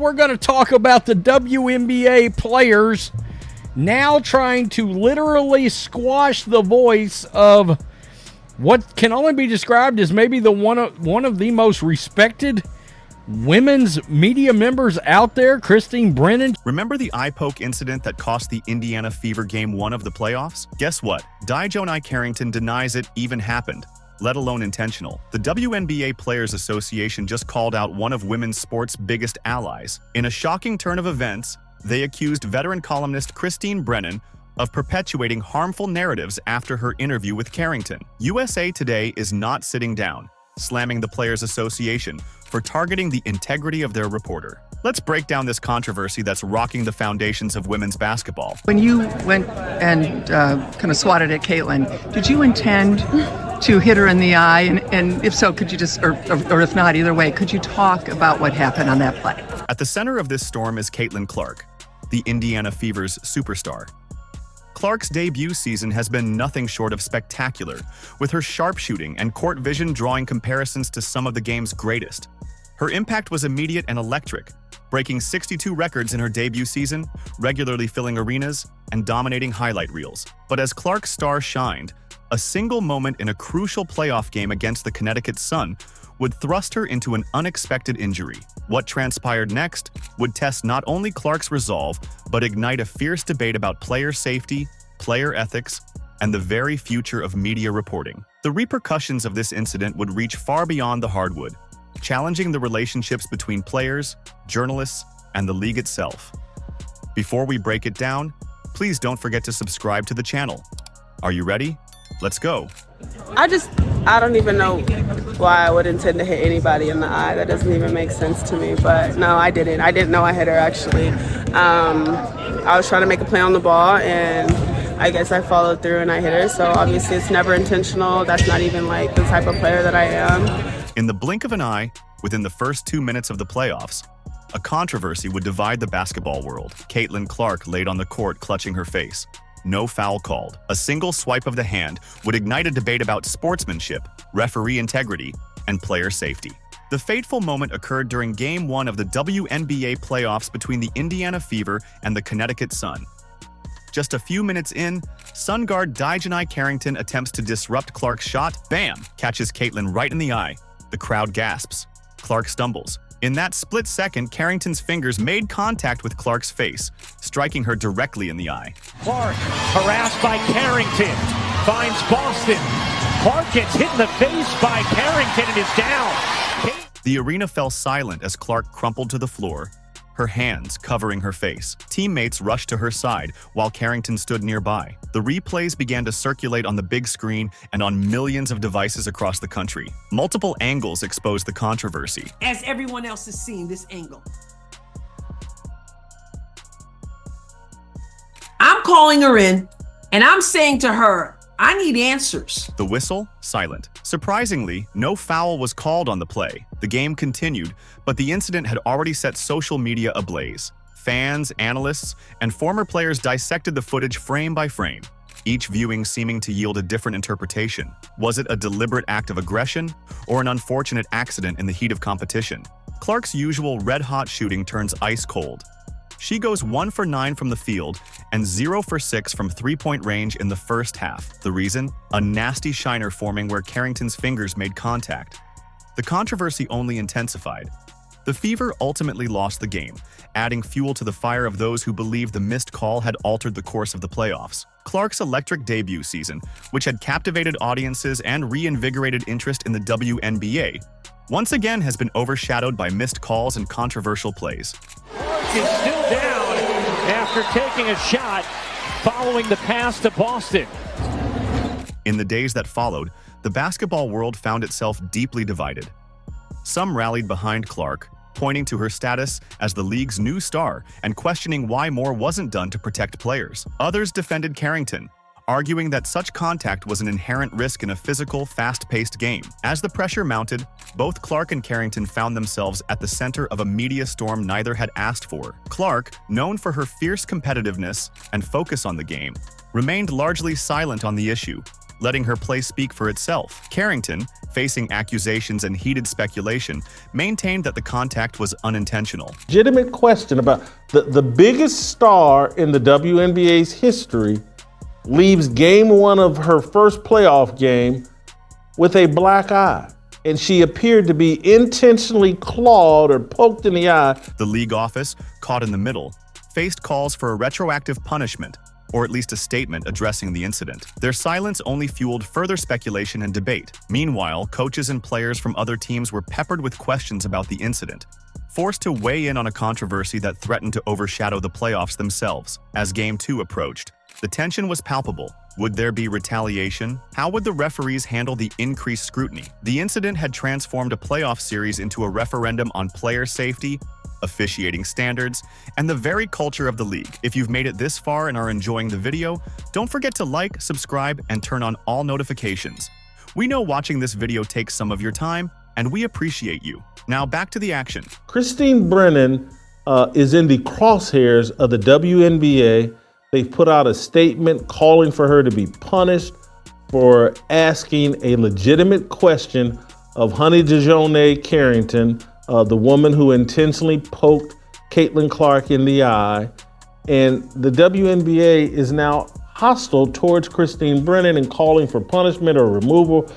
We're going to talk about the WNBA players now trying to literally squash the voice of what can only be described as maybe the one of the most respected women's media members out there, Christine Brennan. Remember the eye poke incident that cost the Indiana Fever Game 1 of the playoffs? Guess what? DiJonai Carrington denies it even happened, let alone intentional. The WNBA Players Association just called out one of women's sports' biggest allies. In a shocking turn of events, they accused veteran columnist Christine Brennan of perpetuating harmful narratives after her interview with Carrington. USA Today is not sitting down, slamming the Players Association for targeting the integrity of their reporter. Let's break down this controversy that's rocking the foundations of women's basketball. When you went and kind of swatted at Caitlin, did you intend to hit her in the eye? And if so, could you just, or if not, either way, could you talk about what happened on that play? At the center of this storm is Caitlin Clark, the Indiana Fever's superstar. Clark's debut season has been nothing short of spectacular, with her sharpshooting and court vision drawing comparisons to some of the game's greatest. Her impact was immediate and electric, breaking 62 records in her debut season, regularly filling arenas, and dominating highlight reels. But as Clark's star shined, a single moment in a crucial playoff game against the Connecticut Sun would thrust her into an unexpected injury. What transpired next would test not only Clark's resolve, but ignite a fierce debate about player safety, player ethics, and the very future of media reporting. The repercussions of this incident would reach far beyond the hardwood, challenging the relationships between players, journalists, and the league itself. Before we break it down, please don't forget to subscribe to the channel. Are you ready? Let's go. I don't even know why I would intend to hit anybody in the eye. That doesn't even make sense to me. But no, I didn't. I didn't know I hit her, actually. I was trying to make a play on the ball, and I guess I followed through and I hit her. So obviously it's never intentional. That's not even like the type of player that I am. In the blink of an eye, within the first 2 minutes of the playoffs, a controversy would divide the basketball world. Caitlin Clark laid on the court clutching her face. No foul called. A single swipe of the hand would ignite a debate about sportsmanship, referee integrity, and player safety. The fateful moment occurred during Game 1 of the WNBA playoffs between the Indiana Fever and the Connecticut Sun. Just a few minutes in, Sun guard DiJonai Carrington attempts to disrupt Clark's shot. Bam! Catches Caitlin right in the eye. The crowd gasps. Clark stumbles. In that split second, Carrington's fingers made contact with Clark's face, striking her directly in the eye. Clark, harassed by Carrington, finds Boston. Clark gets hit in the face by Carrington and is down. The arena fell silent as Clark crumpled to the floor, her hands covering her face. Teammates rushed to her side while Carrington stood nearby. The replays began to circulate on the big screen and on millions of devices across the country. Multiple angles exposed the controversy. As everyone else has seen this angle. I'm calling her in and I'm saying to her, I need answers. The whistle, silent. Surprisingly, no foul was called on the play. The game continued, but the incident had already set social media ablaze. Fans, analysts, and former players dissected the footage frame by frame, each viewing seeming to yield a different interpretation. Was it a deliberate act of aggression or an unfortunate accident in the heat of competition? Clark's usual red-hot shooting turns ice cold. She goes 1 for 9 from the field and 0 for 6 from three-point range in the first half. The reason? A nasty shiner forming where Carrington's fingers made contact. The controversy only intensified. The Fever ultimately lost the game, adding fuel to the fire of those who believed the missed call had altered the course of the playoffs. Clark's electric debut season, which had captivated audiences and reinvigorated interest in the WNBA, once again has been overshadowed by missed calls and controversial plays. Is still down after taking a shot following the pass to Boston. In the days that followed, the basketball world found itself deeply divided. Some rallied behind Clark, pointing to her status as the league's new star and questioning why more wasn't done to protect players. Others defended Carrington, arguing that such contact was an inherent risk in a physical, fast-paced game. As the pressure mounted, both Clark and Carrington found themselves at the center of a media storm neither had asked for. Clark, known for her fierce competitiveness and focus on the game, remained largely silent on the issue, letting her play speak for itself. Carrington, facing accusations and heated speculation, maintained that the contact was unintentional. Legitimate question about the biggest star in the WNBA's history leaves game one of her first playoff game with a black eye, and she appeared to be intentionally clawed or poked in the eye. The league office, caught in the middle, faced calls for a retroactive punishment, or at least a statement addressing the incident. Their silence only fueled further speculation and debate. Meanwhile, coaches and players from other teams were peppered with questions about the incident, forced to weigh in on a controversy that threatened to overshadow the playoffs themselves. As Game 2 approached, the tension was palpable. Would there be retaliation? How would the referees handle the increased scrutiny? The incident had transformed a playoff series into a referendum on player safety, officiating standards, and the very culture of the league. If you've made it this far and are enjoying the video, don't forget to like, subscribe, and turn on all notifications. We know watching this video takes some of your time, and we appreciate you. Now back to the action. Christine Brennan is in the crosshairs of the WNBA. They've put out a statement calling for her to be punished for asking a legitimate question of honey DiJonai Carrington, the woman who intentionally poked Caitlin Clark in the eye. And the WNBA is now hostile towards Christine Brennan and calling for punishment or removal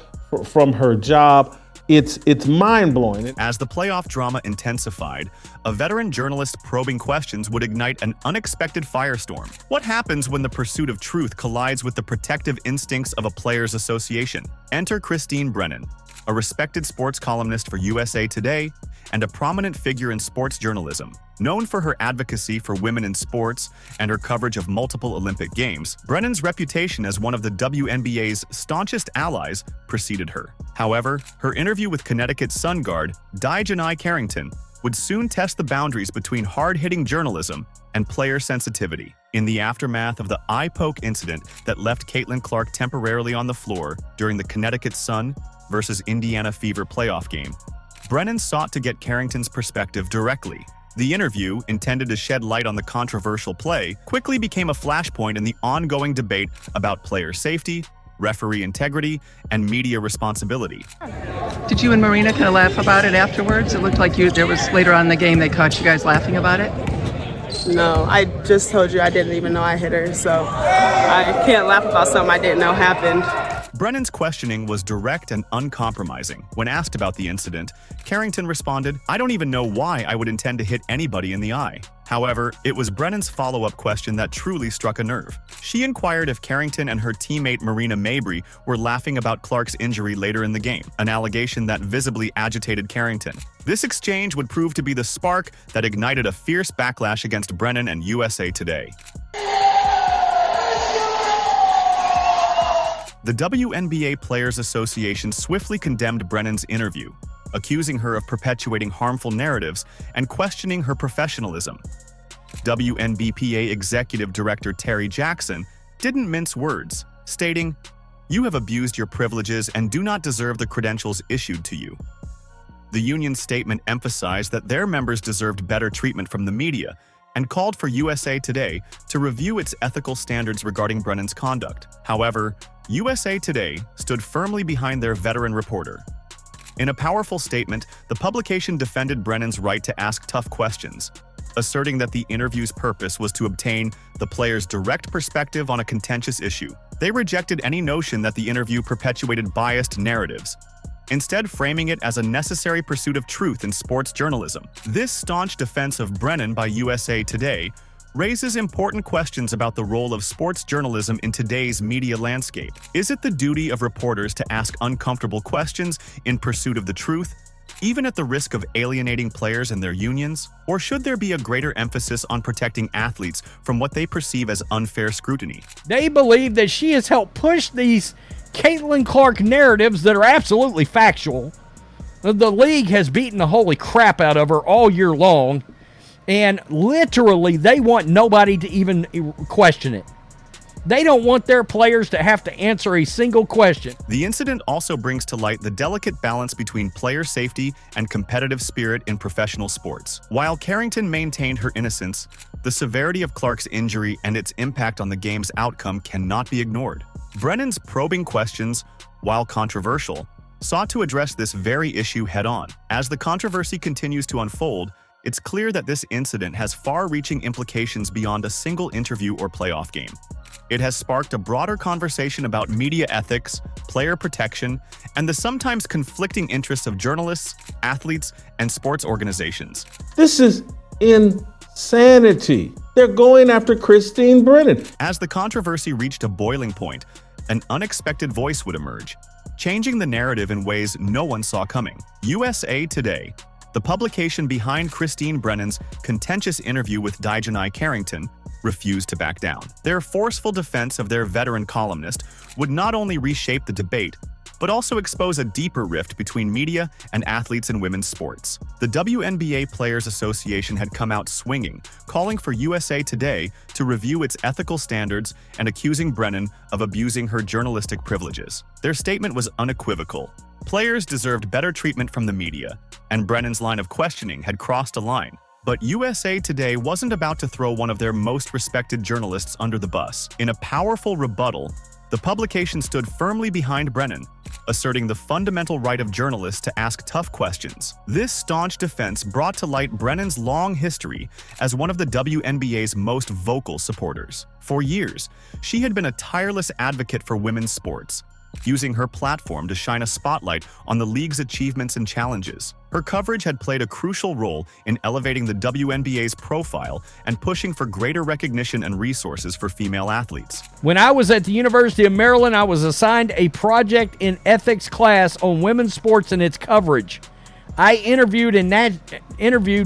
from her job. It's mind-blowing. As the playoff drama intensified, a veteran journalist probing questions would ignite an unexpected firestorm. What happens when the pursuit of truth collides with the protective instincts of a players' association? Enter Christine Brennan, a respected sports columnist for USA Today and a prominent figure in sports journalism. Known for her advocacy for women in sports and her coverage of multiple Olympic Games, Brennan's reputation as one of the WNBA's staunchest allies preceded her. However, her interview with Connecticut Sun guard DiJonai Carrington would soon test the boundaries between hard-hitting journalism and player sensitivity. In the aftermath of the eye poke incident that left Caitlin Clark temporarily on the floor during the Connecticut Sun versus Indiana Fever playoff game, Brennan sought to get Carrington's perspective directly. The interview, intended to shed light on the controversial play, quickly became a flashpoint in the ongoing debate about player safety, referee integrity, and media responsibility. Did you and Marina kind of laugh about it afterwards? It looked like there was later on in the game they caught you guys laughing about it. No, I just told you I didn't even know I hit her, so I can't laugh about something I didn't know happened. Brennan's questioning was direct and uncompromising. When asked about the incident, Carrington responded, "I don't even know why I would intend to hit anybody in the eye." However, it was Brennan's follow-up question that truly struck a nerve. She inquired if Carrington and her teammate Marina Mabry were laughing about Clark's injury later in the game, an allegation that visibly agitated Carrington. This exchange would prove to be the spark that ignited a fierce backlash against Brennan and USA Today. The WNBA Players Association swiftly condemned Brennan's interview, accusing her of perpetuating harmful narratives and questioning her professionalism. WNBPA Executive Director Terry Jackson didn't mince words, stating, "You have abused your privileges and do not deserve the credentials issued to you." The union's statement emphasized that their members deserved better treatment from the media and called for USA Today to review its ethical standards regarding Brennan's conduct. However, USA Today stood firmly behind their veteran reporter. In a powerful statement, the publication defended Brennan's right to ask tough questions, asserting that the interview's purpose was to obtain the player's direct perspective on a contentious issue. They rejected any notion that the interview perpetuated biased narratives, instead framing it as a necessary pursuit of truth in sports journalism. This staunch defense of Brennan by USA Today raises important questions about the role of sports journalism in today's media landscape. Is it the duty of reporters to ask uncomfortable questions in pursuit of the truth, even at the risk of alienating players and their unions? Or should there be a greater emphasis on protecting athletes from what they perceive as unfair scrutiny? They believe that she has helped push these Caitlin Clark narratives that are absolutely factual. The league has beaten the holy crap out of her all year long, and literally they want nobody to even question it. They don't want their players to have to answer a single question. The incident also brings to light the delicate balance between player safety and competitive spirit in professional sports. While Carrington maintained her innocence, the severity of Clark's injury and its impact on the game's outcome cannot be ignored. Brennan's probing questions, while controversial, sought to address this very issue head-on. As the controversy continues to unfold, it's clear that this incident has far-reaching implications beyond a single interview or playoff game. It has sparked a broader conversation about media ethics, player protection, and the sometimes conflicting interests of journalists, athletes, and sports organizations. This is insanity. They're going after Christine Brennan. As the controversy reached a boiling point, an unexpected voice would emerge, changing the narrative in ways no one saw coming. USA Today, the publication behind Christine Brennan's contentious interview with DiJonai Carrington, refused to back down. Their forceful defense of their veteran columnist would not only reshape the debate, but also expose a deeper rift between media and athletes in women's sports. The WNBA Players Association had come out swinging, calling for USA Today to review its ethical standards and accusing Brennan of abusing her journalistic privileges. Their statement was unequivocal. Players deserved better treatment from the media, and Brennan's line of questioning had crossed a line. But USA Today wasn't about to throw one of their most respected journalists under the bus. In a powerful rebuttal, the publication stood firmly behind Brennan, asserting the fundamental right of journalists to ask tough questions. This staunch defense brought to light Brennan's long history as one of the WNBA's most vocal supporters. For years, she had been a tireless advocate for women's sports, using her platform to shine a spotlight on the league's achievements and challenges. Her coverage had played a crucial role in elevating the WNBA's profile and pushing for greater recognition and resources for female athletes. When I was at the University of Maryland, I was assigned a project in ethics class on women's sports and its coverage. I interviewed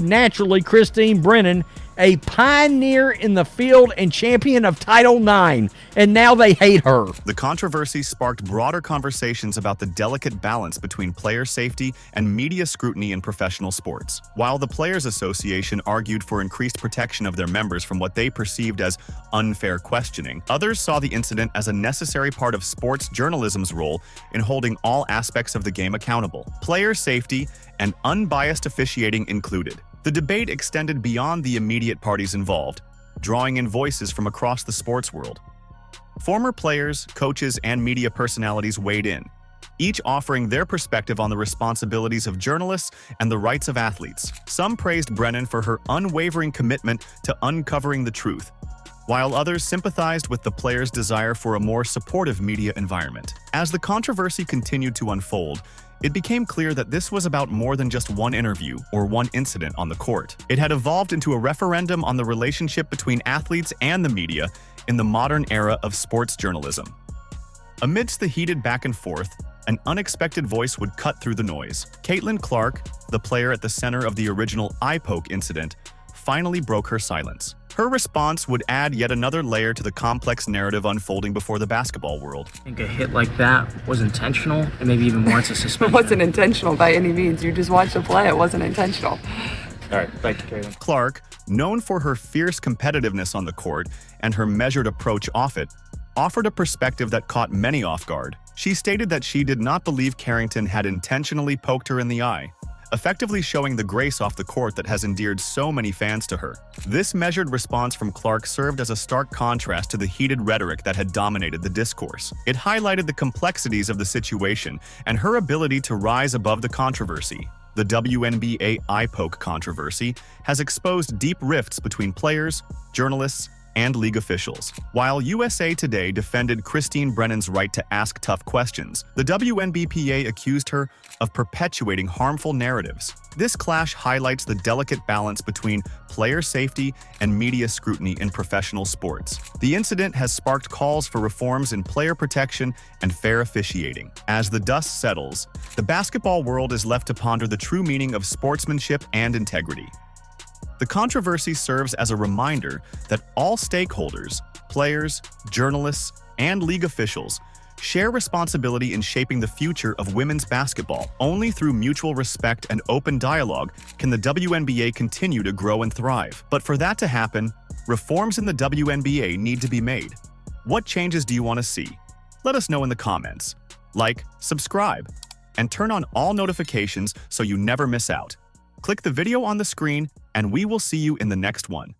naturally Christine Brennan, a pioneer in the field and champion of Title IX, and now they hate her. The controversy sparked broader conversations about the delicate balance between player safety and media scrutiny in professional sports. While the Players Association argued for increased protection of their members from what they perceived as unfair questioning, others saw the incident as a necessary part of sports journalism's role in holding all aspects of the game accountable, player safety and unbiased officiating included. The debate extended beyond the immediate parties involved, drawing in voices from across the sports world. Former players, coaches, and media personalities weighed in, each offering their perspective on the responsibilities of journalists and the rights of athletes. Some praised Brennan for her unwavering commitment to uncovering the truth, while others sympathized with the players' desire for a more supportive media environment. As the controversy continued to unfold, it became clear that this was about more than just one interview or one incident on the court. It had evolved into a referendum on the relationship between athletes and the media in the modern era of sports journalism. Amidst the heated back and forth, an unexpected voice would cut through the noise. Caitlin Clark, the player at the center of the original eye poke incident, finally broke her silence. Her response would add yet another layer to the complex narrative unfolding before the basketball world. I think a hit like that was intentional and maybe even warrants a suspension. It wasn't intentional by any means. You just watched the play. It wasn't intentional. All right, thank you, Caitlin. Clark, known for her fierce competitiveness on the court and her measured approach off it, offered a perspective that caught many off guard. She stated that she did not believe Carrington had intentionally poked her in the eye, effectively showing the grace off the court that has endeared so many fans to her. This measured response from Clark served as a stark contrast to the heated rhetoric that had dominated the discourse. It highlighted the complexities of the situation and her ability to rise above the controversy. The WNBA eye poke controversy has exposed deep rifts between players, journalists, and league officials. While USA Today defended Christine Brennan's right to ask tough questions, the WNBPA accused her of perpetuating harmful narratives. This clash highlights the delicate balance between player safety and media scrutiny in professional sports. The incident has sparked calls for reforms in player protection and fair officiating. As the dust settles, the basketball world is left to ponder the true meaning of sportsmanship and integrity. The controversy serves as a reminder that all stakeholders, players, journalists, and league officials share responsibility in shaping the future of women's basketball. Only through mutual respect and open dialogue can the WNBA continue to grow and thrive. But for that to happen, reforms in the WNBA need to be made. What changes do you want to see? Let us know in the comments. Like, subscribe, and turn on all notifications so you never miss out. Click the video on the screen, and we will see you in the next one.